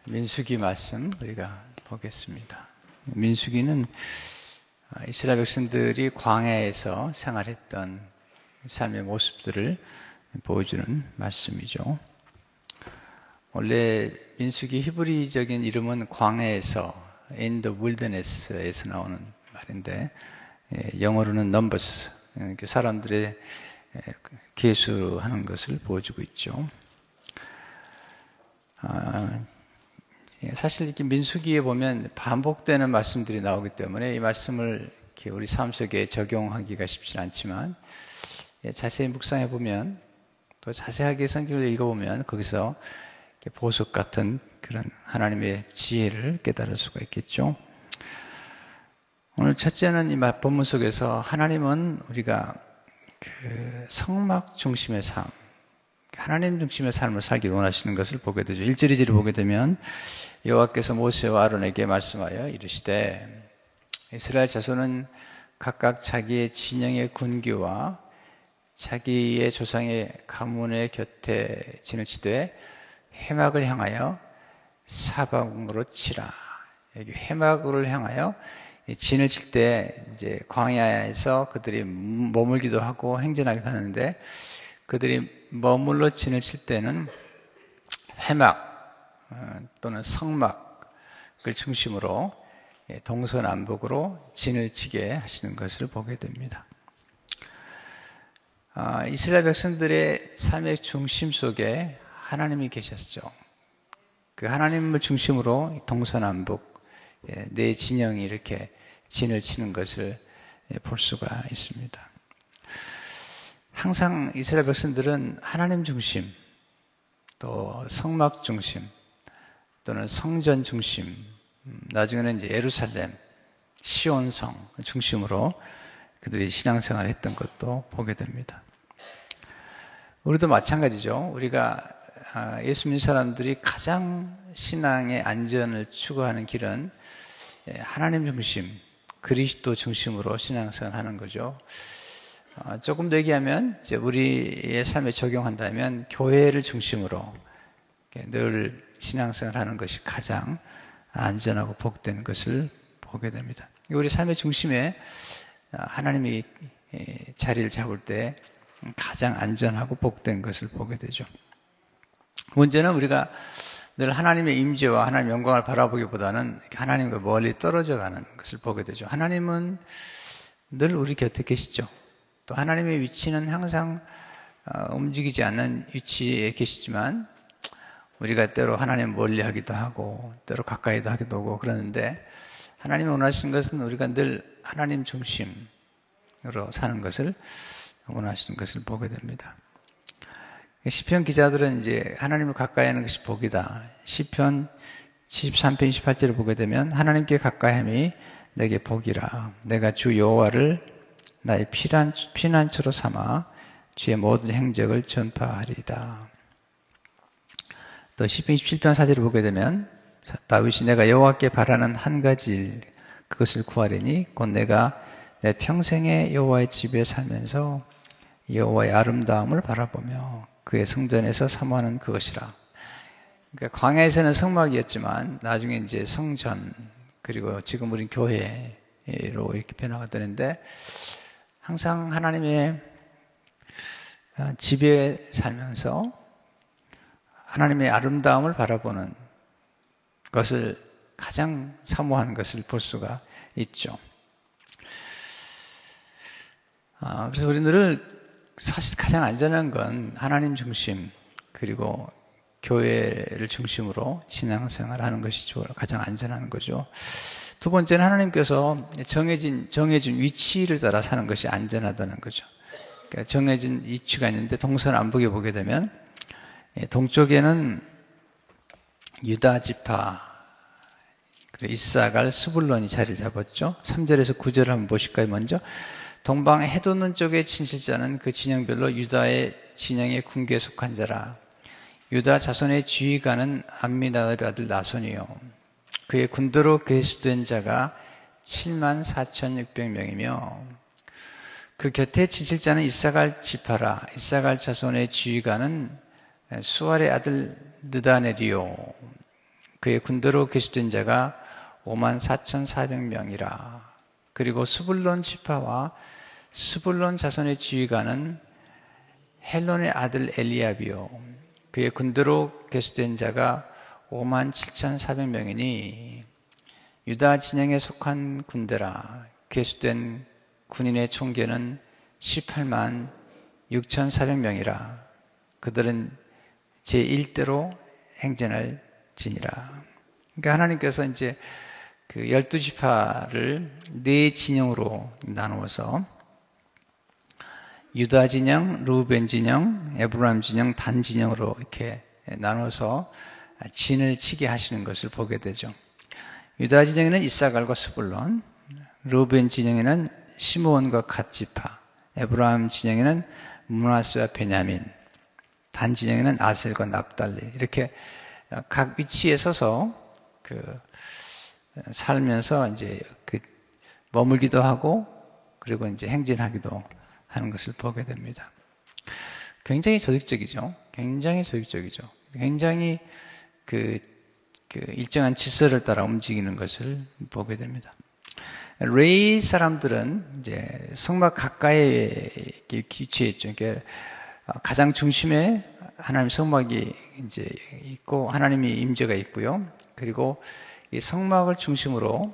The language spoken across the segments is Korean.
민수기 말씀 우리가 보겠습니다. 민수기는 이스라엘 백성들이 광야에서 생활했던 삶의 모습들을 보여주는 말씀이죠. 원래 민수기 히브리적인 이름은 광야에서, in the wilderness에서 나오는 말인데, 영어로는 numbers, 사람들의 계수하는 것을 보여주고 있죠. 사실 이렇게 민수기에 보면 반복되는 말씀들이 나오기 때문에 이 말씀을 이렇게 우리 삶 속에 적용하기가 쉽지 않지만, 자세히 묵상해 보면, 또 자세하게 성경을 읽어보면 거기서 보석 같은 그런 하나님의 지혜를 깨달을 수가 있겠죠. 오늘 첫째는 이 본문 속에서 하나님은 우리가 그 성막 중심의 삶, 하나님 중심의 삶을 살기 원하시는 것을 보게 되죠. 1절 2절을 보게 되면 여호와께서 모세와 아론에게 말씀하여 이르시되 이스라엘 자손은 각각 자기의 진영의 군기와 자기의 조상의 가문의 곁에 진을 치되 회막을 향하여 사방으로 치라. 여기 회막을 향하여 진을 칠 때 이제 광야에서 그들이 머물기도 하고 행진하기도 하는데, 그들이 머물러 진을 칠 때는 회막 또는 성막을 중심으로 동서남북으로 진을 치게 하시는 것을 보게 됩니다. 이스라엘 백성들의 삶의 중심 속에 하나님이 계셨죠. 그 하나님을 중심으로 동서남북 네 진영이 이렇게 진을 치는 것을 볼 수가 있습니다. 항상 이스라엘 백성들은 하나님 중심, 또 성막 중심, 또는 성전 중심, 나중에는 이제 예루살렘, 시온성 중심으로 그들이 신앙생활을 했던 것도 보게 됩니다. 우리도 마찬가지죠. 우리가 예수 믿는 사람들이 가장 신앙의 안전을 추구하는 길은 하나님 중심, 그리스도 중심으로 신앙생활을 하는 거죠. 조금 더 얘기하면 이제 우리의 삶에 적용한다면 교회를 중심으로 늘 신앙생활을 하는 것이 가장 안전하고 복된 것을 보게 됩니다. 우리 삶의 중심에 하나님이 자리를 잡을 때 가장 안전하고 복된 것을 보게 되죠. 문제는 우리가 늘 하나님의 임재와 하나님의 영광을 바라보기보다는 하나님과 멀리 떨어져 가는 것을 보게 되죠. 하나님은 늘 우리 곁에 계시죠. 또 하나님의 위치는 항상 움직이지 않는 위치에 계시지만 우리가 때로 하나님 멀리 하기도 하고 때로 가까이도 하기도 하고 그러는데, 하나님이 원하시는 것은 우리가 늘 하나님 중심으로 사는 것을 원하시는 것을 보게 됩니다. 시편 기자들은 이제 하나님을 가까이 하는 것이 복이다. 시편 73편 28절을 보게 되면 하나님께 가까이함이 내게 복이라. 내가 주 여호와를 나의 피난처로 삼아 주의 모든 행적을 전파하리이다. 또 시편 27편 4절을 보게 되면 다윗이 내가 여호와께 바라는 한 가지 일, 그것을 구하리니 곧 내가 내 평생에 여호와의 집에 살면서 여호와의 아름다움을 바라보며 그의 성전에서 사모하는 그것이라. 그러니까 광야에서는 성막이었지만 나중에 이제 성전, 그리고 지금 우린 교회로 이렇게 변화가 되는데, 항상 하나님의 집에 살면서 하나님의 아름다움을 바라보는 것을 가장 사모하는 것을 볼 수가 있죠. 그래서 우리들은 사실 가장 안전한 건 하나님 중심, 그리고 교회를 중심으로 신앙생활을 하는 것이 가장 안전한 거죠. 두 번째는 하나님께서 정해진 위치를 따라 사는 것이 안전하다는 거죠. 그러니까 정해진 위치가 있는데 동서남북에 보게 되면 동쪽에는 유다 지파, 그리고 이사갈, 스불론이 자리를 잡았죠. 3절에서 9절을 한번 보실까요? 먼저 동방 해돋는 쪽에 진실자는 그 진영별로 유다의 진영의 군계에 속한 자라. 유다 자손의 지휘관은 암미나답의 아들 나손이요 그의 군대로 계수된 자가 74,600명이며 그 곁에 진실자는 이사갈 지파라. 이사갈 자손의 지휘관은 수알의 아들 느다넬이요 그의 군대로 계시던 자가 54,400명이라. 그리고 스불론 지파와 스불론 자손의 지휘관은 헬론의 아들 엘리압이요. 그의 군대로 계수된 자가 57,400명이니 유다 진영에 속한 군대라. 계수된 군인의 총계는 18만 6,400명이라. 그들은 제1대로 행진할 지니라. 그러니까 하나님께서 이제 그 12지파를 네 진영으로 나누어서 유다 진영, 루벤 진영, 에브라임 진영, 단 진영으로 이렇게 나눠서 진을 치게 하시는 것을 보게 되죠. 유다 진영에는 이사갈과 스불론, 루벤 진영에는 시므온과 갓지파, 에브라임 진영에는 므낫세와 베냐민, 단 진영에는 아셀과 납달리, 이렇게 각 위치에 서서 살면서 이제 머물기도 하고 그리고 이제 행진하기도 하는 것을 보게 됩니다. 굉장히 조직적이죠. 굉장히 조직적이죠. 굉장히 일정한 질서를 따라 움직이는 것을 보게 됩니다. 레이 사람들은 이제 성막 가까이에 위치해 있죠. 그러니까 가장 중심에 하나님 성막이 이제 있고 하나님의 임재가 있고요. 그리고 이 성막을 중심으로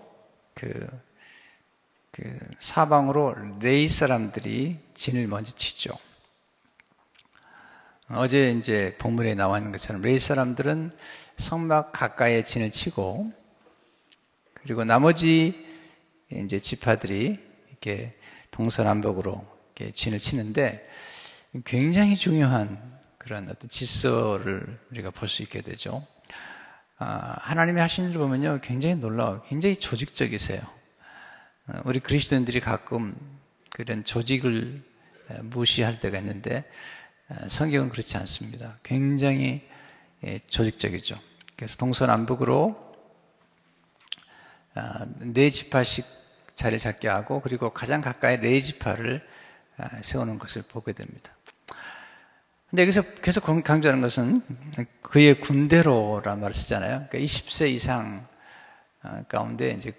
사방으로 레이 사람들이 진을 먼저 치죠. 어제 이제 본문에 나와 있는 것처럼 레이 사람들은 성막 가까이에 진을 치고 그리고 나머지 이제 지파들이 이렇게 동서남북으로 이렇게 진을 치는데 굉장히 중요한 그런 어떤 질서를 우리가 볼 수 있게 되죠. 하나님이 하신 일을 보면요, 굉장히 놀라워요. 굉장히 조직적이세요. 우리 그리스도인들이 가끔 그런 조직을 무시할 때가 있는데 성경은 그렇지 않습니다. 굉장히 조직적이죠. 그래서 동서남북으로 네 지파씩 자리 잡게 하고 그리고 가장 가까이 네 지파를 세우는 것을 보게 됩니다. 근데 여기서 계속 강조하는 것은 그의 군대로란 말을 쓰잖아요. 그러니까 20세 이상 가운데 이제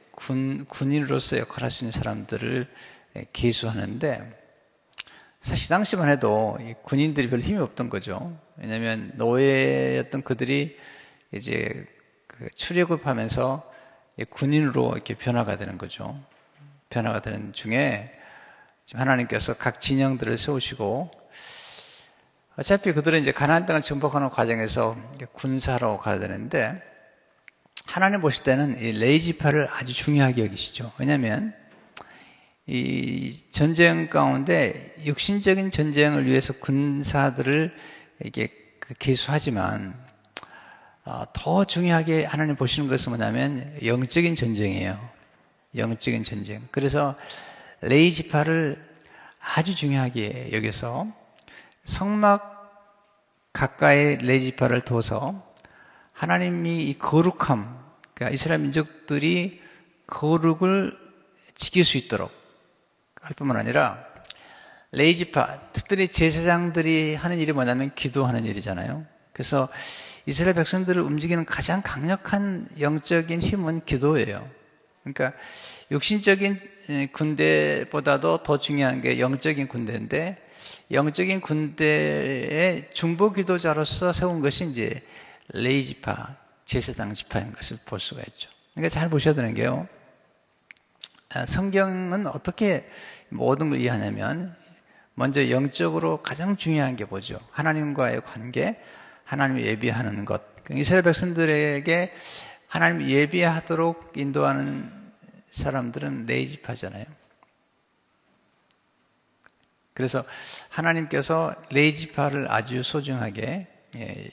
군인으로서 역할할 수 있는 사람들을 계수하는데 사실 당시만 해도 군인들이 별 힘이 없던 거죠. 왜냐하면 노예였던 그들이 이제 출애굽하면서 군인으로 이렇게 변화가 되는 거죠. 변화가 되는 중에 하나님께서 각 진영들을 세우시고 어차피 그들은 이제 가나안 땅을 정복하는 과정에서 군사로 가야 되는데 하나님 보실 때는 이 레위 지파를 아주 중요하게 여기시죠. 왜냐하면 이 전쟁 가운데 육신적인 전쟁을 위해서 군사들을 이게 계수하지만 더 중요하게 하나님 보시는 것은 뭐냐면 영적인 전쟁이에요. 영적인 전쟁. 그래서 레위 지파를 아주 중요하게 여겨서 성막 가까이 레위 지파를 둬서 하나님이 이 거룩함, 그러니까 이스라엘 민족들이 거룩을 지킬 수 있도록 할 뿐만 아니라 레위 지파, 특별히 제사장들이 하는 일이 뭐냐면 기도하는 일이잖아요. 그래서 이스라엘 백성들을 움직이는 가장 강력한 영적인 힘은 기도예요. 그러니까 육신적인 군대보다도 더 중요한 게 영적인 군대인데 영적인 군대의 중보 기도자로서 세운 것이 이제 레위 지파, 제사장 지파인 것을 볼 수가 있죠. 그러니까 잘 보셔야 되는 게요. 성경은 어떻게 모든 걸 이해하냐면 먼저 영적으로 가장 중요한 게 뭐죠? 하나님과의 관계, 하나님을 예비하는 것. 이스라엘 백성들에게 하나님 예비하도록 인도하는 사람들은 레위 지파잖아요. 그래서 하나님께서 레위 지파를 아주 소중하게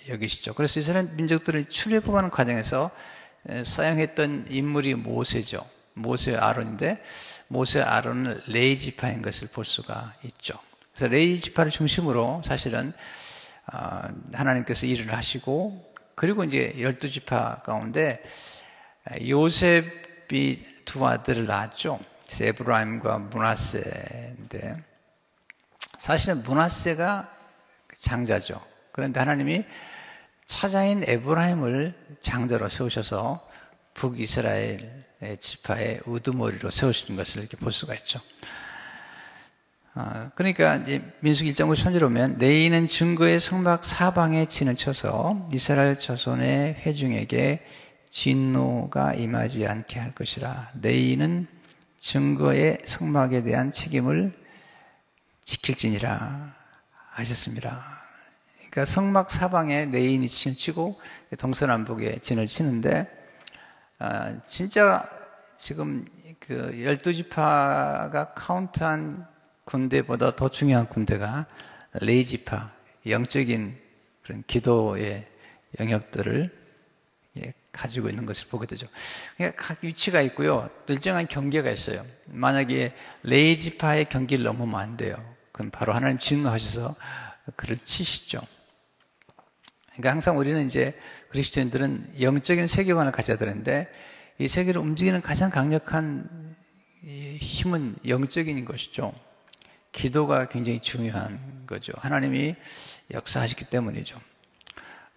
여기시죠. 그래서 이스라엘 민족들을 출애굽하는 과정에서 사용했던 인물이 모세죠. 모세 아론인데 모세 아론은 레위 지파인 것을 볼 수가 있죠. 그래서 레위 지파를 중심으로 사실은 하나님께서 일을 하시고 그리고 이제 12지파 가운데 요셉이 두 아들을 낳았죠. 에브라임과 므낫세인데 사실은 므낫세가 장자죠. 그런데 하나님이 차자인 에브라임을 장자로 세우셔서 북이스라엘의 지파의 우두머리로 세우시는 것을 이렇게 볼 수가 있죠. 그러니까 이제 민수기 1장 53절에 보면 레이는 증거의 성막 사방에 진을 쳐서 이스라엘 자손의 회중에게 진노가 임하지 않게 할 것이라. 레이는 증거의 성막에 대한 책임을 지킬지니라 하셨습니다. 그러니까 성막 사방에 레인이 진을 치고 동서남북에 진을 치는데 진짜 지금 그 12지파가 카운트한 군대보다 더 중요한 군대가 레이 지파, 영적인 그런 기도의 영역들을 가지고 있는 것을 보게 되죠. 그러니까 각 위치가 있고요. 일정한 경계가 있어요. 만약에 레이 지파의 경계를 넘으면 안 돼요. 그럼 바로 하나님 진노하셔서 그를 치시죠. 그러니까 항상 우리는 이제 그리스도인들은 영적인 세계관을 가져야 되는데 이 세계를 움직이는 가장 강력한 힘은 영적인 것이죠. 기도가 굉장히 중요한 거죠. 하나님이 역사하시기 때문이죠.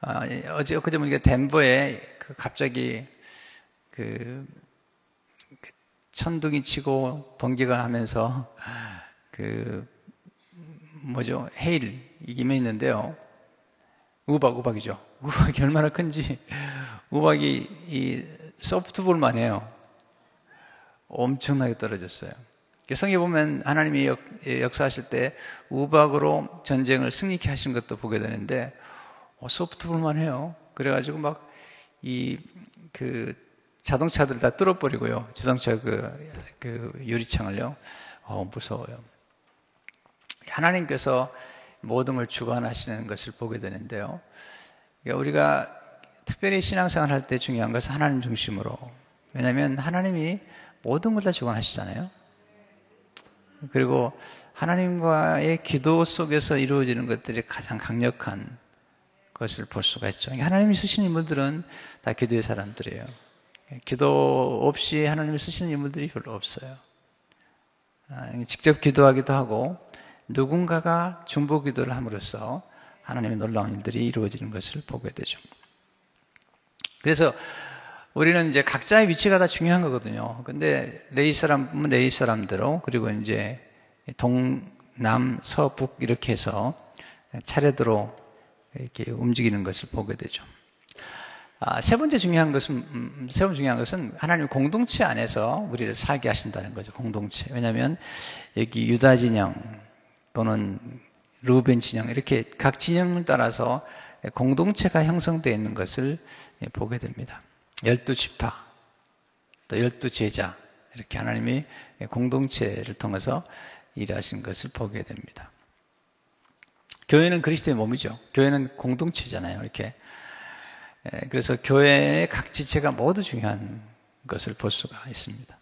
엊그제 보니까 덴버에 갑자기 천둥이 치고 번개가 하면서 헤일 이김에 있는데요. 우박이죠. 우박이 얼마나 큰지 우박이 이 소프트볼만 해요. 엄청나게 떨어졌어요. 성경에 보면 하나님이 역사하실 때 우박으로 전쟁을 승리케 하신 것도 보게 되는데 소프트볼만 해요. 그래가지고 막 자동차들 다 뚫어버리고요. 자동차 유리창을요. 무서워요. 하나님께서 모든 걸 주관하시는 것을 보게 되는데요. 그러니까 우리가 특별히 신앙생활 할 때 중요한 것은 하나님 중심으로. 왜냐하면 하나님이 모든 걸 다 주관하시잖아요. 그리고 하나님과의 기도 속에서 이루어지는 것들이 가장 강력한 것을 볼 수가 있죠. 하나님이 쓰시는 인물들은 다 기도의 사람들이에요. 기도 없이 하나님이 쓰시는 인물들이 별로 없어요. 직접 기도하기도 하고 누군가가 중보 기도를 함으로써 하나님의 놀라운 일들이 이루어지는 것을 보게 되죠. 그래서 우리는 이제 각자의 위치가 다 중요한 거거든요. 근데 레위 사람은 레위 사람대로, 그리고 이제 남, 서, 북 이렇게 해서 차례대로 이렇게 움직이는 것을 보게 되죠. 세 번째 중요한 것은 하나님 공동체 안에서 우리를 살게 하신다는 거죠. 공동체. 왜냐하면 여기 유다 진영 또는 루벤 진영 이렇게 각 진영을 따라서 공동체가 형성되어 있는 것을 보게 됩니다. 12지파, 또 12제자 이렇게 하나님이 공동체를 통해서 일하신 것을 보게 됩니다. 교회는 그리스도의 몸이죠. 교회는 공동체잖아요. 이렇게. 그래서 교회의 각 지체가 모두 중요한 것을 볼 수가 있습니다.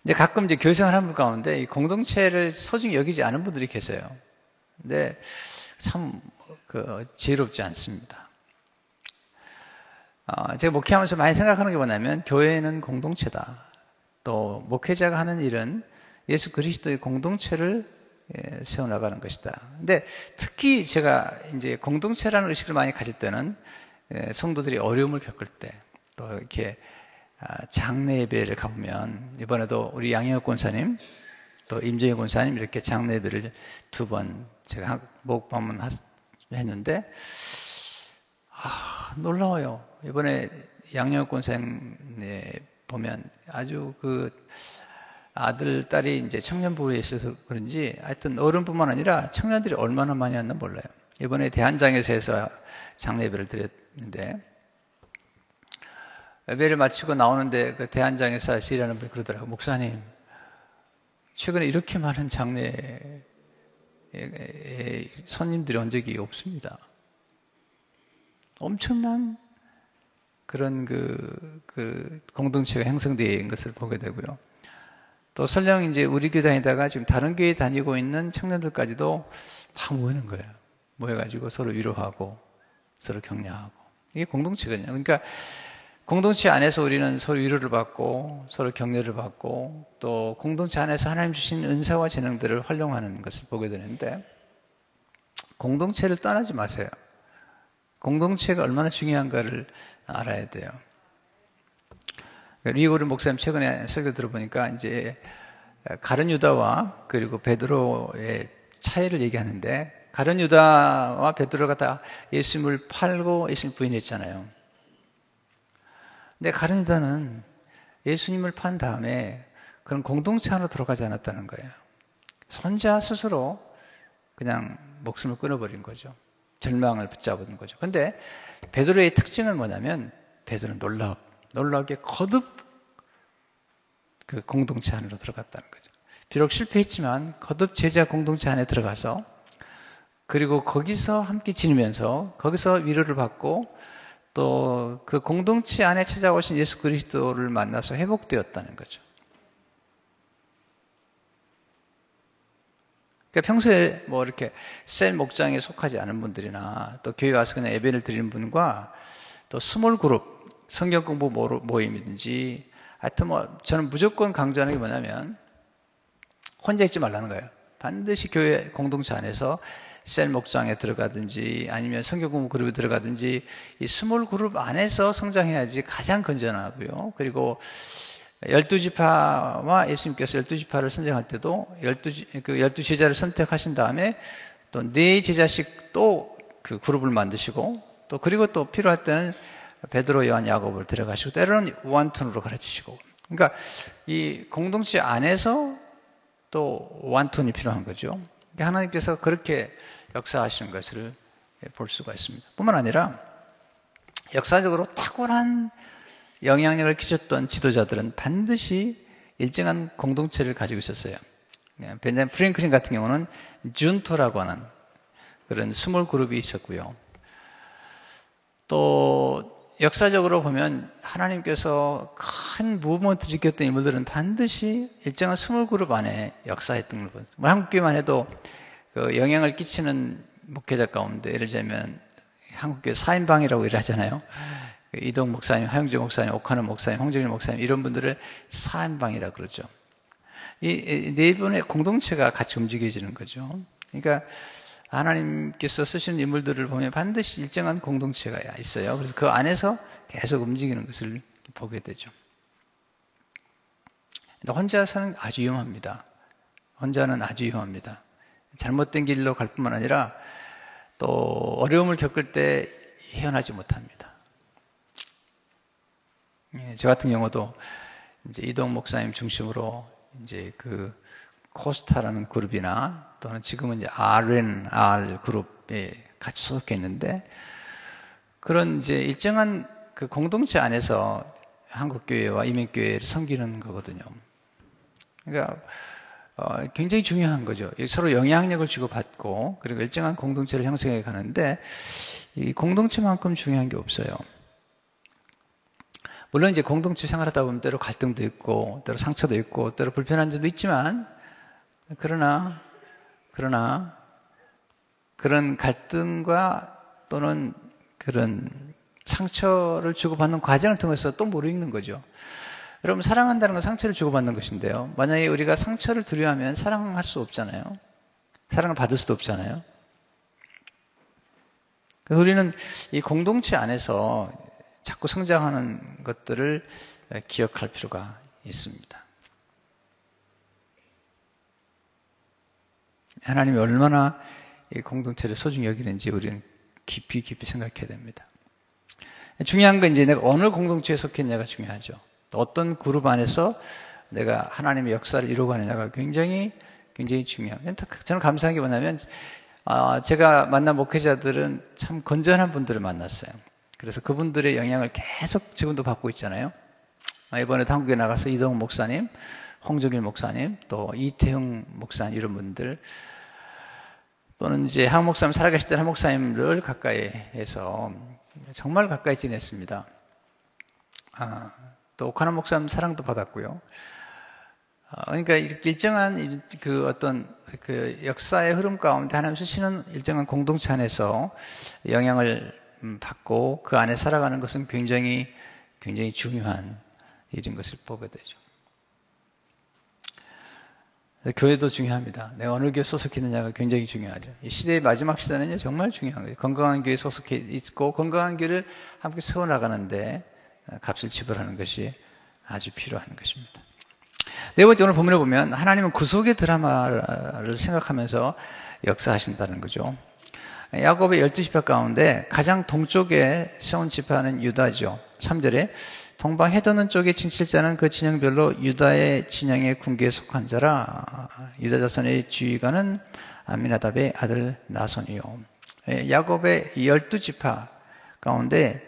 이제 가끔 이제 교회 생활하는 분 가운데 이 공동체를 소중히 여기지 않은 분들이 계세요. 근데 참 지혜롭지 않습니다. 제가 목회하면서 많이 생각하는 게 뭐냐면 교회는 공동체다. 또 목회자가 하는 일은 예수 그리스도의 공동체를 세워나가는 것이다. 근데 특히 제가 이제 공동체라는 의식을 많이 가질 때는 성도들이 어려움을 겪을 때, 또 이렇게 장례 예배를 가보면 이번에도 우리 양영혁 권사님 또 임정희 권사님 이렇게 장례 예배를 2번 제가 목 방문했는데 놀라워요. 이번에 양영혁 권사님 보면 아주 아들, 딸이 이제 청년부에 있어서 그런지 하여튼 어른뿐만 아니라 청년들이 얼마나 많이 왔나 몰라요. 이번에 대한장에서 해서 장례배를 드렸는데 예배를 마치고 나오는데 그 대한장에서 일하는 분이 그러더라고요. 목사님, 최근에 이렇게 많은 장례에 손님들이 온 적이 없습니다. 엄청난 그런 공동체가 형성되어 있는 것을 보게 되고요. 또 설령 이제 우리 교회 다니다가 지금 다른 교회 다니고 있는 청년들까지도 다 모이는 거예요. 모여가지고 서로 위로하고 서로 격려하고. 이게 공동체거든요. 그러니까 공동체 안에서 우리는 서로 위로를 받고 서로 격려를 받고 또 공동체 안에서 하나님 주신 은사와 재능들을 활용하는 것을 보게 되는데 공동체를 떠나지 마세요. 공동체가 얼마나 중요한가를 알아야 돼요. 리고르 목사님 최근에 설교 들어보니까 이제 가룟 유다와 그리고 베드로의 차이를 얘기하는데, 가룟 유다와 베드로가 다 예수님을 팔고 예수님을 부인했잖아요. 근데 가룟 유다는 예수님을 판 다음에 그런 공동체 안으로 들어가지 않았다는 거예요. 혼자 스스로 그냥 목숨을 끊어버린 거죠. 절망을 붙잡은 거죠. 근데 베드로의 특징은 뭐냐면, 베드로는 놀랍게 거듭 그 공동체 안으로 들어갔다는 거죠. 비록 실패했지만 거듭 제자 공동체 안에 들어가서, 그리고 거기서 함께 지내면서 거기서 위로를 받고 또 그 공동체 안에 찾아오신 예수 그리스도를 만나서 회복되었다는 거죠. 그러니까 평소에 뭐 이렇게 셀 목장에 속하지 않은 분들이나 또 교회 와서 그냥 예배를 드리는 분과 또 스몰 그룹, 성경 공부 모임이든지, 하여튼 뭐 저는 무조건 강조하는 게 뭐냐면 혼자 있지 말라는 거예요. 반드시 교회 공동체 안에서 셀 목장에 들어가든지 아니면 성경 공부 그룹에 들어가든지 이 스몰 그룹 안에서 성장해야지 가장 건전하고요. 그리고 12지파와 예수님께서 12지파를 선정할 때도 12 제자를 선택하신 다음에 또 4제자씩 또 그 그룹을 만드시고, 또 그리고 또 필요할 때는 베드로, 요한, 야고보를 데려가시고 때로는 원투으로 가르치시고, 그러니까 이 공동체 안에서 또 원투이 필요한 거죠. 하나님께서 그렇게 역사하시는 것을 볼 수가 있습니다. 뿐만 아니라 역사적으로 탁월한 영향력을 끼쳤던 지도자들은 반드시 일정한 공동체를 가지고 있었어요. 벤자민 프랭클린 같은 경우는 준토라고 하는 그런 스몰 그룹이 있었고요. 또 역사적으로 보면 하나님께서 큰 무브먼트를 일으켰던 인물들은 반드시 일정한 스몰 그룹 안에 역사했던 걸 보죠. 한국교회만 해도 그 영향을 끼치는 목회자 가운데, 예를 들자면 한국교회 4인방이라고 일하잖아요. 이동 목사님, 하영재 목사님, 옥하는 목사님, 홍정일 목사님, 이런 분들을 4인방이라고 그러죠. 이 네 분의 공동체가 같이 움직여지는 거죠. 그러니까 하나님께서 쓰시는 인물들을 보면 반드시 일정한 공동체가 있어요. 그래서 그 안에서 계속 움직이는 것을 보게 되죠. 혼자서는 아주 위험합니다. 혼자는 아주 위험합니다. 잘못된 길로 갈 뿐만 아니라 또 어려움을 겪을 때 헤어나지 못합니다. 저 같은 경우도 이제 이동 목사님 중심으로 이제 그 코스타라는 그룹이나 또는 지금은 이제 R&R 그룹에 같이 소속해 있는데, 그런 이제 일정한 그 공동체 안에서 한국교회와 이민교회를 섬기는 거거든요. 그러니까 굉장히 중요한 거죠. 서로 영향력을 주고받고 그리고 일정한 공동체를 형성해 가는데, 이 공동체만큼 중요한 게 없어요. 물론 이제 공동체 생활하다 보면 때로 갈등도 있고 때로 상처도 있고 때로 불편한 점도 있지만, 그러나 그런 갈등과 또는 그런 상처를 주고받는 과정을 통해서 또 무르익는 거죠. 여러분, 사랑한다는 건 상처를 주고받는 것인데요. 만약에 우리가 상처를 두려워하면 사랑할 수 없잖아요. 사랑을 받을 수도 없잖아요. 그래서 우리는 이 공동체 안에서 자꾸 성장하는 것들을 기억할 필요가 있습니다. 하나님이 얼마나 이 공동체를 소중히 여기는지 우리는 깊이 생각해야 됩니다. 중요한 건 이제 내가 어느 공동체에 속했냐가 중요하죠. 어떤 그룹 안에서 내가 하나님의 역사를 이루어가느냐가 굉장히 중요해요. 저는 감사한 게 뭐냐면, 제가 만난 목회자들은 참 건전한 분들을 만났어요. 그래서 그분들의 영향을 계속 지금도 받고 있잖아요. 이번에도 한국에 나가서 이동 목사님, 홍정일 목사님, 또 이태형 목사님, 이런 분들, 또는 이제 한 목사님 살아계실 때는 한 목사님을 가까이 해서 정말 가까이 지냈습니다. 또 옥하나 목사님 사랑도 받았고요. 그러니까 이렇게 일정한 그 어떤 그 역사의 흐름 가운데 하나님 쓰시는 일정한 공동체 안에서 영향을 받고 그 안에 살아가는 것은 굉장히 중요한 일인 것을 보게 되죠. 교회도 중요합니다. 내가 어느 교회 소속해 있느냐가 굉장히 중요하죠. 이 시대의 마지막 시대는요, 정말 중요한 거예요. 건강한 교회에 소속해 있고, 건강한 교회를 함께 세워나가는데 값을 지불하는 것이 아주 필요한 것입니다. 네 번째, 오늘 본문에 보면 하나님은 구속의 드라마를 생각하면서 역사하신다는 거죠. 야곱의 12지파 가운데 가장 동쪽에 세운 지파는 유다죠. 3절에 동방 해돋는 쪽에 진칠 자는 그 진영별로 유다의 진영의 군기에 속한 자라. 유다 자손의 지휘관은 아미나답의 아들 나손이요. 야곱의 12지파 가운데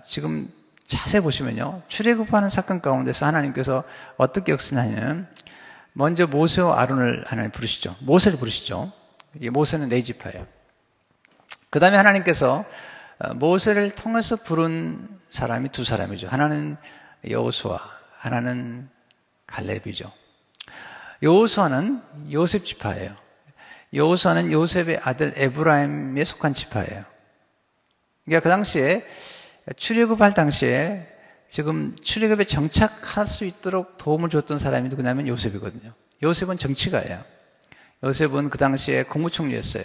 지금 자세히 보시면요, 출애굽하는 사건 가운데서 하나님께서 어떻게 역사하냐면 먼저 모세와 아론을 하나님 부르시죠. 모세를 부르시죠. 이 모세는 네 지파예요. 그 다음에 하나님께서 모세를 통해서 부른 사람이 두 사람이죠. 하나는 여호수아, 하나는 갈렙이죠. 여호수아는 요셉 지파예요. 여호수아는 요셉의 아들 에브라임에 속한 지파예요. 그러니까 그 당시에 출애굽할 당시에 지금 출애굽에 정착할 수 있도록 도움을 줬던 사람이 누구냐면 요셉이거든요. 요셉은 정치가예요. 요셉은 그 당시에 국무총리였어요.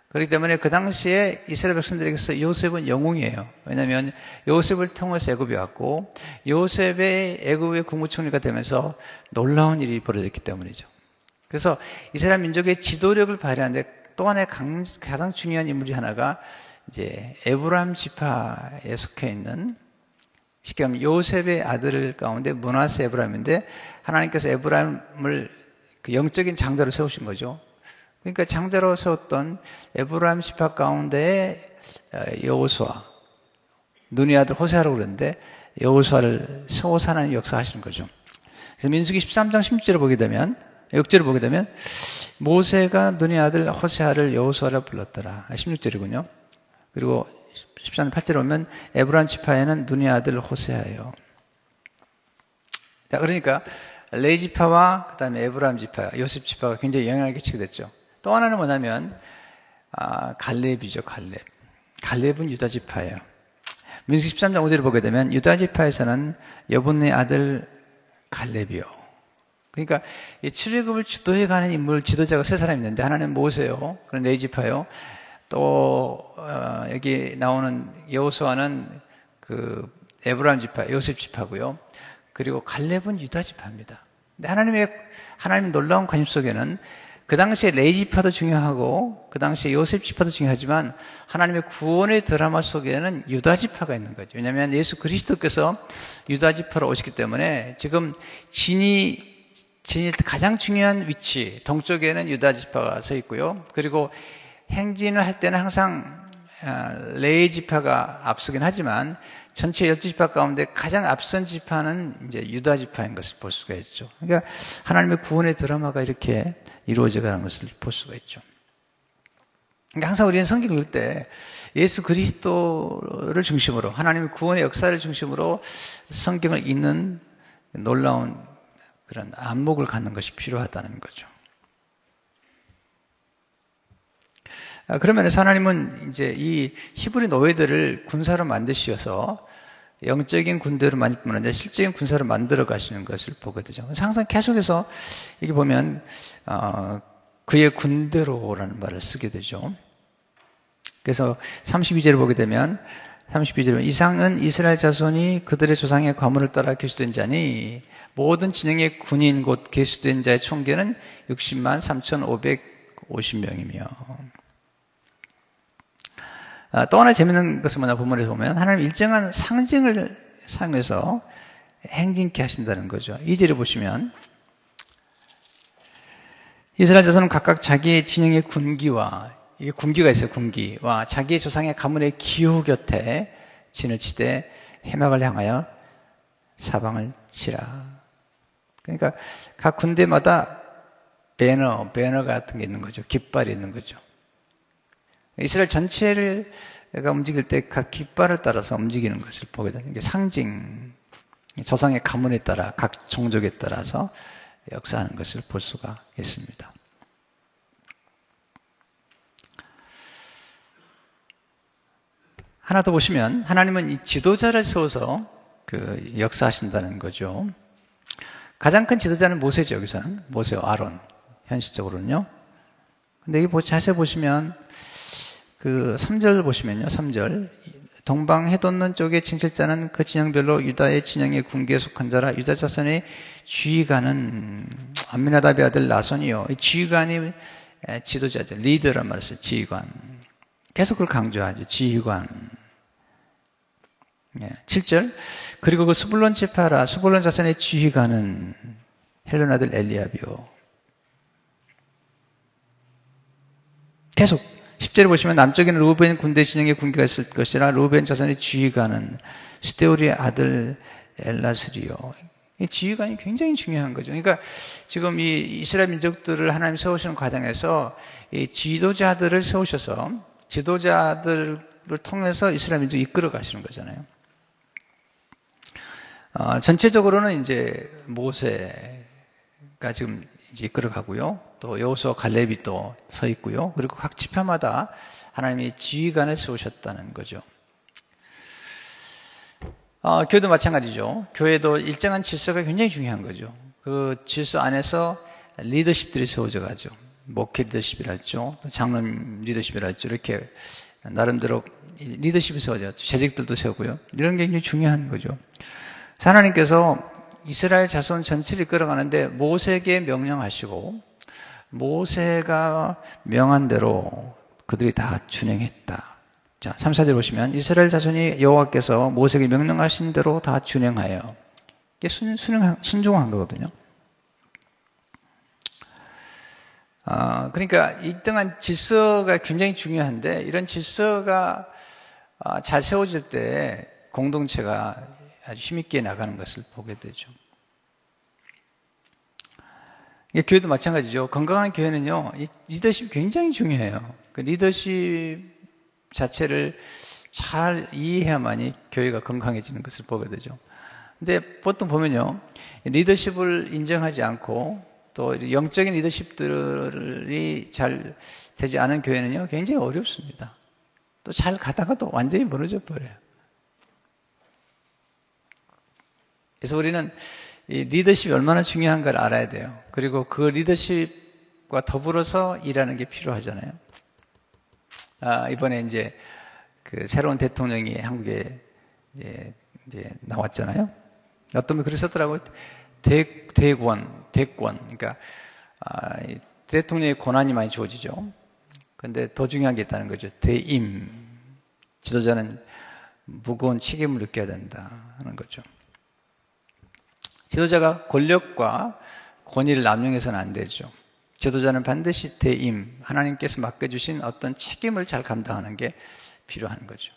그렇기 때문에 그 당시에 이스라엘 백성들에게서 요셉은 영웅이에요. 왜냐하면 요셉을 통해서 애굽에 왔고 요셉의 애굽의 국무총리가 되면서 놀라운 일이 벌어졌기 때문이죠. 그래서 이스라엘 민족의 지도력을 발휘하는데 또 하나의 가장 중요한 인물이 하나가 이제 에브라임 지파에 속해 있는, 쉽게 말하면 요셉의 아들 가운데 므낫세 에브라임인데 하나님께서 에브라임을 그 영적인 장자로 세우신 거죠. 그러니까 장자로 세웠던 에브라임 지파 가운데 여호수아, 눈의 아들 호세아라고 그러는데 여호수아를 세워서 하나님 역사하시는 거죠. 그래서 민수기 13장 16절을 보게 되면, 6절을 보게 되면 모세가 눈의 아들 호세아를 여호수아라 불렀더라. 16절이군요. 그리고 13장 8절에 보면 에브라임 지파에는 눈의 아들 호세아예요. 자, 그러니까 레위 지파와 그 다음에 에브라임 지파, 요셉 지파가 굉장히 영향을 끼치게 됐죠. 또 하나는 뭐냐면 갈렙이죠. 갈렙은 유다 지파예요. 민수기 13장 5절을 보게 되면 유다 지파에서는 여분의 아들 갈렙이요. 그러니까 이 출애굽을 주도해가는 인물, 지도자가 세 사람이 있는데 하나는 모세요. 그런 레위 지파요. 또 여기 나오는 여호수아는 그 에브라임 지파, 요셉 지파고요. 그리고 갈렙은 유다 지파입니다. 근데 하나님의 놀라운 관심 속에는 그 당시에 레위 지파도 중요하고 그 당시에 요셉 지파도 중요하지만 하나님의 구원의 드라마 속에는 유다 지파가 있는 거죠. 왜냐하면 예수 그리스도께서 유다 지파로 오셨기 때문에 지금 진이 가장 중요한 위치, 동쪽에는 유다 지파가 서 있고요. 그리고 행진을 할 때는 항상 레위 지파가 앞서긴 하지만 전체 12지파 가운데 가장 앞선 지파는 이제 유다 지파인 것을 볼 수가 있죠. 그러니까 하나님의 구원의 드라마가 이렇게 이루어져 가는 것을 볼 수가 있죠. 그러니까 항상 우리는 성경 읽을 때 예수 그리스도를 중심으로, 하나님의 구원의 역사를 중심으로 성경을 읽는 놀라운 그런 안목을 갖는 것이 필요하다는 거죠. 그러면서 하나님은 이제 이 히브리 노예들을 군사로 만드셔서 영적인 군대로 만드는데 실적인 군사로 만들어 가시는 것을 보게 되죠. 항상 계속해서 여기 보면 그의 군대로라는 말을 쓰게 되죠. 그래서 32절을 보게 되면 32절에 이상은 이스라엘 자손이 그들의 조상의 과문을 따라 계수된 자니 모든 진영의 군인 곧 계수된 자의 총계는 60만 3,550명이며 또 하나 재밌는 것은 뭐냐 본문에서 보면 하나님 일정한 상징을 사용해서 행진케 하신다는 거죠. 2절에 보시면 이스라엘 자손은 각각 자기의 진영의 군기와 이게 군기가 있어요. 군기와 자기의 조상의 가문의 기호 곁에 진을 치되 해막을 향하여 사방을 치라. 그러니까 각 군대마다 배너 같은 게 있는 거죠. 깃발이 있는 거죠. 이스라엘 전체를 움직일 때 각 깃발을 따라서 움직이는 것을 보게 되는 게 상징, 조상의 가문에 따라 각 종족에 따라서 역사하는 것을 볼 수가 있습니다. 하나 더 보시면 하나님은 이 지도자를 세워서 그 역사하신다는 거죠. 가장 큰 지도자는 모세죠, 여기서는. 모세와 아론. 현실적으로는요. 근데 여기 자세히 보시면, 3절 보시면요, 3절. 동방 해돋는 쪽의 칭실자는 그 진영별로 유다의 진영의 군계에 속한 자라 유다 자손의 지휘관은 암미나답의 아들 나손이요. 이 지휘관이 지도자죠. 리더란 말을 써요. 지휘관. 계속 그걸 강조하죠. 지휘관. 7절. 그리고 그 스불론 지파라 스불론 자손의 지휘관은 헬론 아들 엘리압이요. 계속 10절에 보시면 남쪽에는 루벤 군대 진영의 군기가 있을 것이라 루벤 자손의 지휘관은 스데울의 아들 엘라스리요. 이 지휘관이 굉장히 중요한 거죠. 그러니까 지금 이 이스라엘 민족들을 하나님 세우시는 과정에서 이 지도자들을 세우셔서 지도자들을 통해서 이스라엘 민족을 이끌어 가시는 거잖아요. 전체적으로는 이제 모세가 지금 이제 이끌어 가고요. 또 여호수아 갈렙이 또 서 있고요. 그리고 각 지파마다 하나님이 지휘관을 세우셨다는 거죠. 교회도 마찬가지죠. 교회도 일정한 질서가 굉장히 중요한 거죠. 그 질서 안에서 리더십들이 세워져 가죠. 목회 리더십이랄죠. 장로님 리더십이랄죠. 이렇게 나름대로 리더십이 세워져요. 재직들도 세우고요. 이런 게 굉장히 중요한 거죠. 하나님께서 이스라엘 자손 전체를 이끌어가는데 모세에게 명령하시고 모세가 명한 대로 그들이 다 준행했다. 자, 3, 4절 보시면 이스라엘 자손이 여호와께서 모세에게 명령하신 대로 다 준행하여 이게 순종한 거거든요. 그러니까 일정한 질서가 굉장히 중요한데 이런 질서가 잘 세워질 때 공동체가 아주 힘있게 나가는 것을 보게 되죠. 교회도 마찬가지죠. 건강한 교회는요, 이 리더십이 굉장히 중요해요. 그 리더십 자체를 잘 이해해야만이 교회가 건강해지는 것을 보게 되죠. 근데 보통 보면요, 리더십을 인정하지 않고 또 영적인 리더십들이 잘 되지 않은 교회는요, 굉장히 어렵습니다. 또 잘 가다가 또 완전히 무너져 버려요. 그래서 우리는 이 리더십이 얼마나 중요한가를 알아야 돼요. 그리고 그 리더십과 더불어서 일하는 게 필요하잖아요. 이번에 이제 그 새로운 대통령이 한국에 이제 나왔잖아요. 어떤 분이 그러셨더라고요. 대권. 그러니까 대통령의 권한이 많이 주어지죠. 근데 더 중요한 게 있다는 거죠. 대임. 지도자는 무거운 책임을 느껴야 된다 하는 거죠. 지도자가 권력과 권위를 남용해서는 안 되죠. 지도자는 반드시 대임, 하나님께서 맡겨주신 어떤 책임을 잘 감당하는 게 필요한 거죠.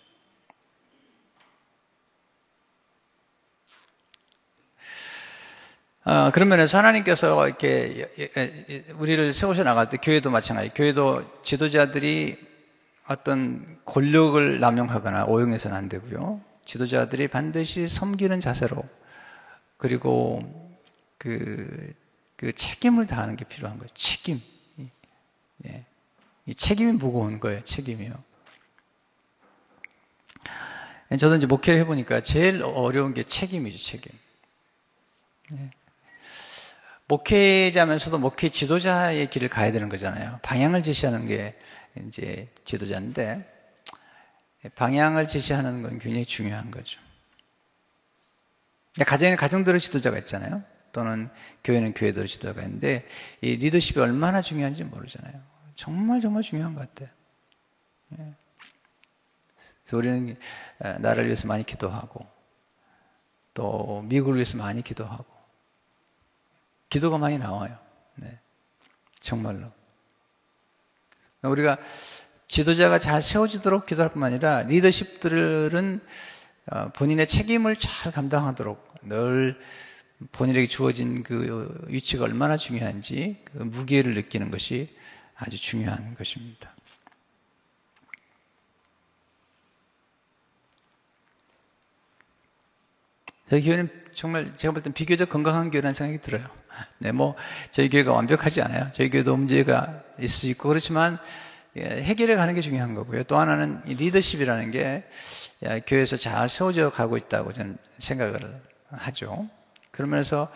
그런 면에서 하나님께서 이렇게 우리를 세우셔 나갈 때 교회도 마찬가지. 교회도 지도자들이 어떤 권력을 남용하거나 오용해서는 안 되고요. 지도자들이 반드시 섬기는 자세로 그리고 그 책임을 다하는 게 필요한 거예요. 책임. 예. 이 책임이 무거운 거예요. 책임이요. 저도 이제 목회를 해보니까 제일 어려운 게 책임이죠. 책임. 예. 목회자면서도 목회 지도자의 길을 가야 되는 거잖아요. 방향을 제시하는 게 이제 지도자인데 방향을 제시하는 건 굉장히 중요한 거죠. 가정에는 가정대로 지도자가 있잖아요. 또는 교회는 교회대로 지도자가 있는데 이 리더십이 얼마나 중요한지 모르잖아요. 정말 중요한 것 같아요. 그래서 우리는 나라를 위해서 많이 기도하고 또 미국을 위해서 많이 기도하고 기도가 많이 나와요. 네. 정말로. 우리가 지도자가 잘 세워지도록 기도할 뿐만 아니라 리더십들은 본인의 책임을 잘 감당하도록 늘 본인에게 주어진 그 위치가 얼마나 중요한지 그 무게를 느끼는 것이 아주 중요한 것입니다. 저희 교회는 정말 제가 볼 땐 비교적 건강한 교회라는 생각이 들어요. 네, 저희 교회가 완벽하지 않아요. 저희 교회도 문제가 있을 수 있고 그렇지만 해결해 가는 게 중요한 거고요. 또 하나는 이 리더십이라는 게 교회에서 잘 세워져 가고 있다고 저는 생각을 하죠. 그러면서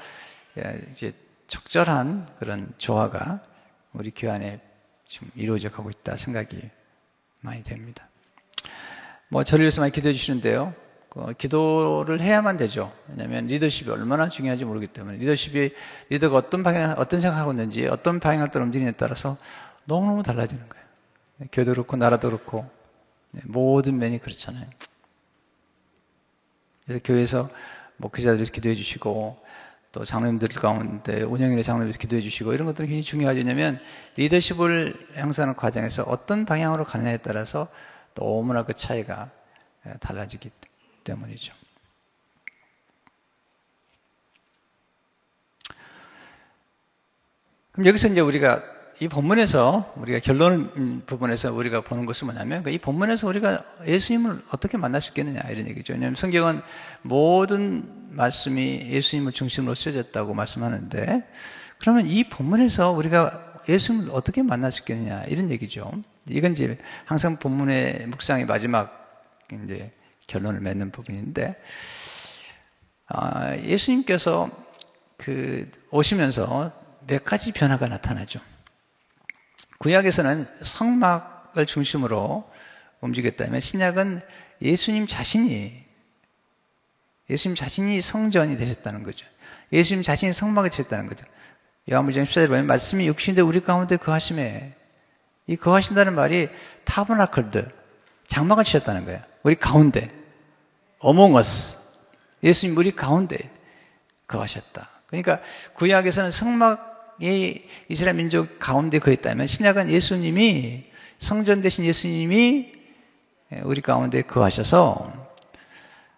이제 적절한 그런 조화가 우리 교회 안에 지금 이루어져 가고 있다 생각이 많이 됩니다. 저를 위해서 많이 기도해 주시는데요. 기도를 해야만 되죠. 왜냐하면 리더십이 얼마나 중요한지 모르기 때문에 리더가 어떤 생각하고 있는지 어떤 방향을 따라 움직이느냐에 따라서 너무너무 달라지는 거예요. 교회도 그렇고 나라도 그렇고 모든 면이 그렇잖아요. 그래서 교회에서 목회자들이 기도해 주시고 또 장로님들 가운데 운영인의 장로님들 기도해 주시고 이런 것들은 굉장히 중요하죠. 왜냐하면 리더십을 형성하는 과정에서 어떤 방향으로 가느냐에 따라서 너무나 그 차이가 달라지기 때문이죠. 그럼 여기서 이제 우리가 이 본문에서 우리가 결론 부분에서 우리가 보는 것은 뭐냐면 이 본문에서 우리가 예수님을 어떻게 만날 수 있겠느냐 이런 얘기죠. 왜냐하면 성경은 모든 말씀이 예수님을 중심으로 쓰여졌다고 말씀하는데 그러면 이 본문에서 우리가 예수님을 어떻게 만날 수 있겠느냐 이런 얘기죠. 이건 이제 항상 본문의 묵상의 마지막 이제 결론을 맺는 부분인데 예수님께서 오시면서 몇 가지 변화가 나타나죠. 구약에서는 성막을 중심으로 움직였다면 신약은 예수님 자신이 성전이 되셨다는 거죠. 예수님 자신이 성막이 되셨다는 거죠. 요한복음 14절에 보면 말씀이 육신인데 우리 가운데 거하심에 이 거하신다는 말이 타버나클드 장막을 치셨다는 거예요. 우리 가운데 among us 예수님 우리 가운데 거하셨다. 그러니까 구약에서는 성막이 이스라엘 민족 가운데 거했다면 신약은 예수님이 성전 되신 예수님이 우리 가운데 거하셔서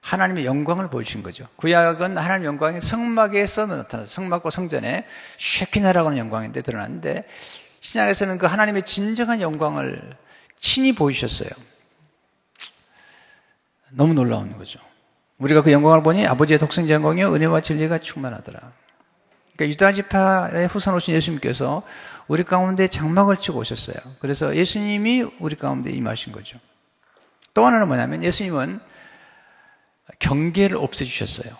하나님의 영광을 보여주신 거죠. 구약은 하나님의 영광이 성막에서 나타나서 성막과 성전에 쉐키나라고 하는 영광인데 드러났는데 신약에서는 그 하나님의 진정한 영광을 친히 보이셨어요. 너무 놀라운 거죠. 우리가 그 영광을 보니 아버지의 독생자 영광이요 은혜와 진리가 충만하더라. 그러니까 유다 지파의 후손 오신 예수님께서 우리 가운데 장막을 치고 오셨어요. 그래서 예수님이 우리 가운데 임하신 거죠. 또 하나는 뭐냐면 예수님은 경계를 없애주셨어요.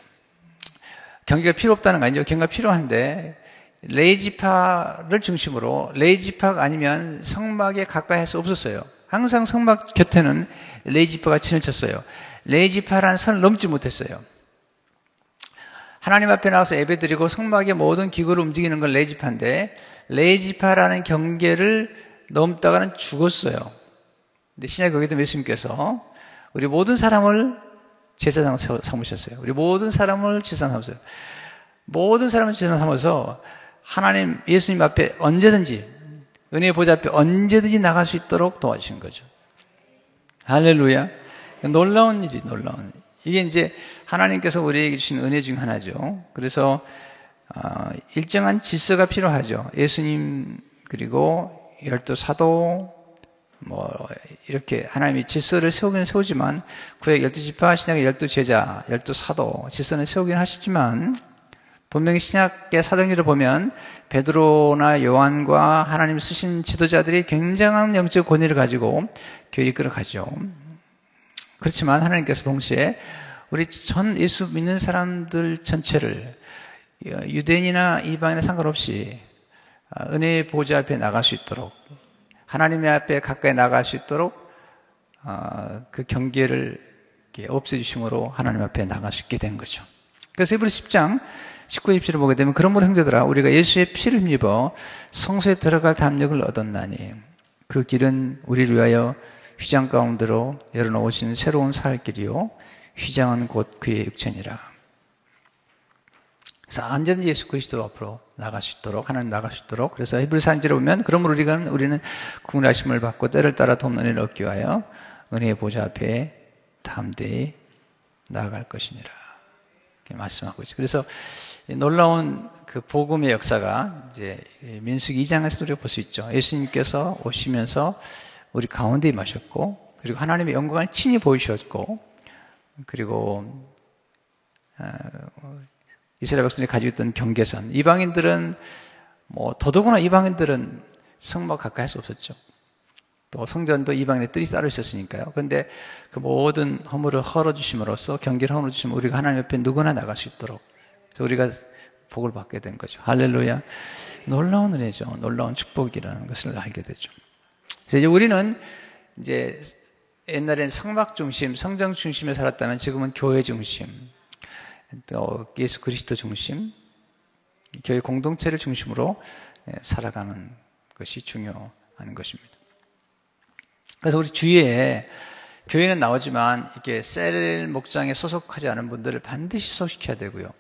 경계가 필요 없다는 거 아니죠. 경계가 필요한데 레이지파를 중심으로 레이지파가 아니면 성막에 가까이 할 수 없었어요. 항상 성막 곁에는 레이지파가 진을 쳤어요. 레이지파라는 선을 넘지 못했어요. 하나님 앞에 나와서 예배드리고 성막의 모든 기구를 움직이는 건 레이지파인데 레이지파라는 경계를 넘다가는 죽었어요. 근데 신약 거기도 예수님께서 우리 모든 사람을 제사장 삼으셨어요. 우리 모든 사람을 제사장 삼으셨어요. 모든 사람을 제사장 삼아서 하나님 예수님 앞에 언제든지 은혜의 보좌 앞에 언제든지 나갈 수 있도록 도와주신 거죠. 할렐루야. 놀라운 일이 놀라운. 이게 이제 하나님께서 우리에게 주신 은혜 중 하나죠. 그래서 일정한 질서가 필요하죠. 예수님 그리고 12 사도 이렇게 하나님이 질서를 세우긴 세우지만 구약 12지파, 신약의 12 제자, 12 사도 질서는 세우긴 하시지만 분명히 신약의 사도행전을 보면 베드로나 요한과 하나님 쓰신 지도자들이 굉장한 영적 권위를 가지고 교회를 이끌어가죠. 그렇지만 하나님께서 동시에 우리 전 예수 믿는 사람들 전체를 유대인이나 이방인에 상관없이 은혜의 보좌 앞에 나갈 수 있도록 하나님의 앞에 가까이 나갈 수 있도록 그 경계를 없애주심으로 하나님 앞에 나갈 수 있게 된 거죠. 그래서 히브리서 10장 19, 20절을 보게 되면 그러므로 형제들아 우리가 예수의 피를 힘입어 성소에 들어갈 담력을 얻었나니 그 길은 우리를 위하여 휘장 가운데로 열어놓으신 새로운 살 길이요 휘장은 곧 그의 육체니라. 그래서 언제든지 예수 그리스도 앞으로 나갈 수 있도록 하나님 나갈 수 있도록 그래서 히브리서 1절에 보면 그러므로 우리는 구원하심을 받고 때를 따라 돕는 은혜를 얻기 위하여 은혜의 보좌 앞에 담대히 나아갈 것이니라. 이렇게 말씀하고 있죠. 그래서 놀라운 그 복음의 역사가 이제 민수기 2장에서 우리가 볼 수 있죠. 예수님께서 오시면서 우리 가운데 임하셨고 그리고 하나님의 영광을 친히 보이셨고 그리고 이스라엘 백성들이 가지고 있던 경계선 이방인들은 더더구나 이방인들은 성막 가까이 할 수 없었죠. 또 성전도 이방인의 뜰이 따로 있었으니까요. 그런데 그 모든 허물을 헐어주심으로써 경계를 헐어주시면 우리가 하나님 옆에 누구나 나갈 수 있도록 우리가 복을 받게 된 거죠. 할렐루야. 놀라운 은혜죠. 놀라운 축복이라는 것을 알게 되죠. 그래서 이제 우리는 이제 옛날엔 성막 중심, 성전 중심에 살았다면 지금은 교회 중심, 또 예수 그리스도 중심, 교회 공동체를 중심으로 살아가는 것이 중요한 것입니다. 그래서 우리 주위에 교회는 나오지만 이렇게 셀 목장에 소속하지 않은 분들을 반드시 소속시켜야 되고요.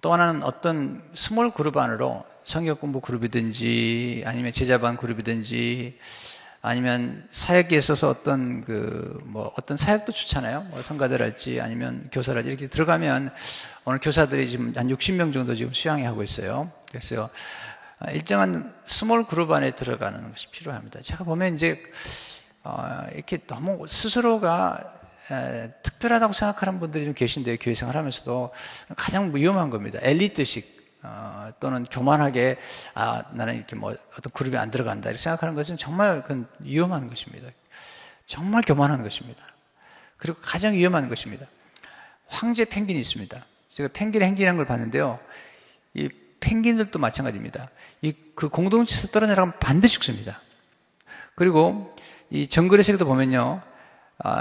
또 하나는 어떤 스몰 그룹 안으로 성경 공부 그룹이든지 아니면 제자반 그룹이든지 아니면 사역에 있어서 어떤 어떤 사역도 좋잖아요. 뭐 성가대랄지 아니면 교사랄지 이렇게 들어가면 오늘 교사들이 지금 한 60명 정도 지금 수양회 하고 있어요. 그래서 일정한 스몰 그룹 안에 들어가는 것이 필요합니다. 제가 보면 이제 이렇게 너무 스스로가 특별하다고 생각하는 분들이 좀 계신데요. 교회 생활하면서도 가장 위험한 겁니다. 엘리트식 또는 교만하게 나는 이렇게 뭐 어떤 그룹에 안 들어간다 이렇게 생각하는 것은 정말 그건 위험한 것입니다. 정말 교만한 것입니다. 그리고 가장 위험한 것입니다. 황제 펭귄이 있습니다. 제가 펭귄의 행진하는 걸 봤는데요. 이 펭귄들도 마찬가지입니다. 그 공동체에서 떨어져나가면 반드시 죽습니다. 그리고 이 정글의 세계도 보면요.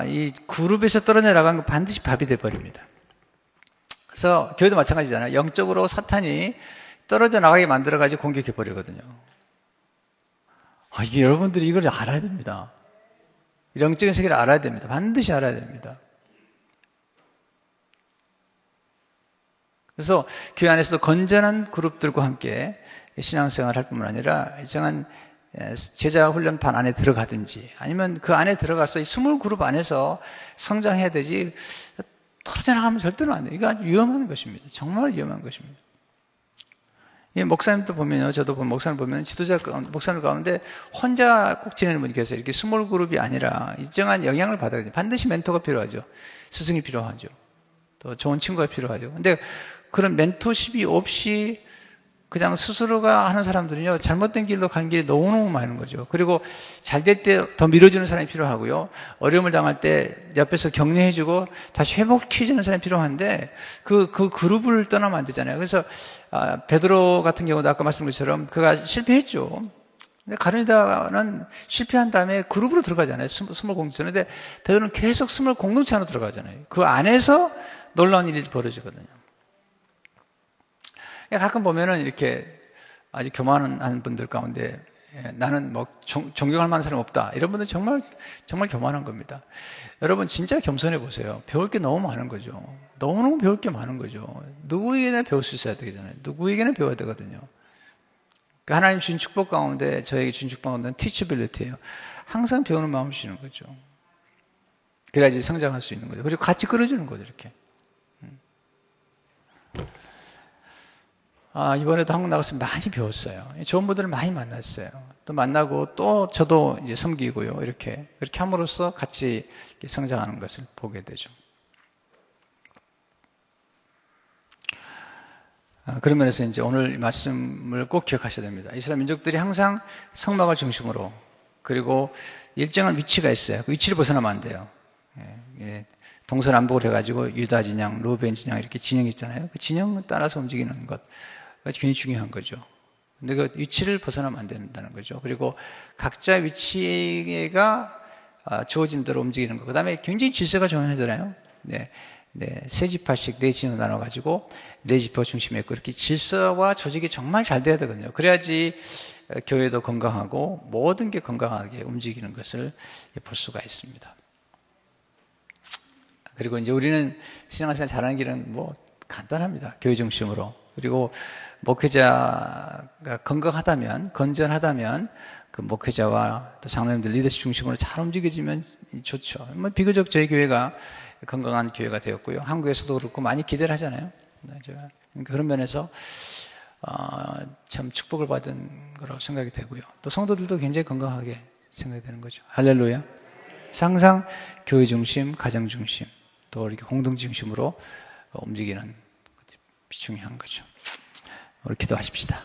이 그룹에서 떨어져 나간 건 반드시 밥이 돼버립니다. 그래서 교회도 마찬가지잖아요. 영적으로 사탄이 떨어져 나가게 만들어가지고 공격해버리거든요. 여러분들이 이걸 알아야 됩니다. 영적인 세계를 알아야 됩니다. 반드시 알아야 됩니다. 그래서 교회 안에서도 건전한 그룹들과 함께 신앙생활을 할 뿐만 아니라 일정한 제자 훈련반 안에 들어가든지 아니면 그 안에 들어가서 이 스몰 그룹 안에서 성장해야 되지 떨어져 나가면 절대로 안 돼요. 이거 아주 위험한 것입니다. 정말 위험한 것입니다. 이 목사님도 보면요. 저도 목사님 보면 지도자 목사님 가운데 혼자 꼭 지내는 분이 계세요. 이렇게 스몰 그룹이 아니라 일정한 영향을 받아야 돼요. 반드시 멘토가 필요하죠. 스승이 필요하죠. 또 좋은 친구가 필요하죠. 근데 그런 멘토십이 없이 그냥 스스로가 하는 사람들은요, 잘못된 길로 가는 길이 너무너무 많은 거죠. 그리고 잘 될 때 더 밀어주는 사람이 필요하고요. 어려움을 당할 때 옆에서 격려해주고 다시 회복시켜주는 사람이 필요한데, 그 그룹을 떠나면 안 되잖아요. 그래서, 베드로 같은 경우도 아까 말씀드린 것처럼 그가 실패했죠. 근데 가룟유다는 실패한 다음에 그룹으로 들어가잖아요. 스몰 공동체. 근데 베드로는 계속 스몰 공동체 안으로 들어가잖아요. 그 안에서 놀라운 일이 벌어지거든요. 가끔 보면은 이렇게 아주 교만한 분들 가운데 나는 뭐 존경할 만한 사람 없다. 이런 분들 정말 교만한 겁니다. 여러분 진짜 겸손해 보세요. 배울 게 너무 많은 거죠. 너무너무 배울 게 많은 거죠. 누구에게나 배울 수 있어야 되잖아요. 누구에게나 배워야 되거든요. 하나님 주신 축복 가운데 저에게 주신 축복 가운데는 teachability예요. 항상 배우는 마음을 주시는 거죠. 그래야지 성장할 수 있는 거죠. 그리고 같이 끌어주는 거죠. 이렇게. 이번에도 한국 나가서 많이 배웠어요. 좋은 분들을 많이 만났어요. 또 만나고 또 저도 이제 섬기고요. 이렇게 함으로써 같이 성장하는 것을 보게 되죠. 그런 면에서 이제 오늘 말씀을 꼭 기억하셔야 됩니다. 이스라엘 민족들이 항상 성막을 중심으로 그리고 일정한 위치가 있어요. 그 위치를 벗어나면 안 돼요. 동서남북을 해가지고 유다 진영, 루벤 진영 이렇게 진영이 있잖아요. 그 진영을 따라서 움직이는 것. 굉장히 중요한 거죠. 근데 그 위치를 벗어나면 안 된다는 거죠. 그리고 각자 위치가 주어진 대로 움직이는 거. 그 다음에 굉장히 질서가 정해지잖아요. 세 지파씩 네 진으로 나눠가지고 네 지파 중심에 있고 이렇게 질서와 조직이 정말 잘 돼야 되거든요. 그래야지 교회도 건강하고 모든 게 건강하게 움직이는 것을 볼 수가 있습니다. 그리고 이제 우리는 신앙생활 잘하는 길은 뭐 간단합니다. 교회 중심으로. 그리고 목회자가 건전하다면 그 목회자와 또 장로님들 리더십 중심으로 잘 움직여지면 좋죠. 뭐 비교적 저희 교회가 건강한 교회가 되었고요. 한국에서도 그렇고 많이 기대를 하잖아요. 제가 그런 면에서 참 축복을 받은 거라고 생각이 되고요. 또 성도들도 굉장히 건강하게 생각이 되는 거죠. 할렐루야. 항상 교회 중심, 가정 중심, 또 이렇게 공동체 중심으로 움직이는 것이 중요한 거죠. 우리 기도하십시다.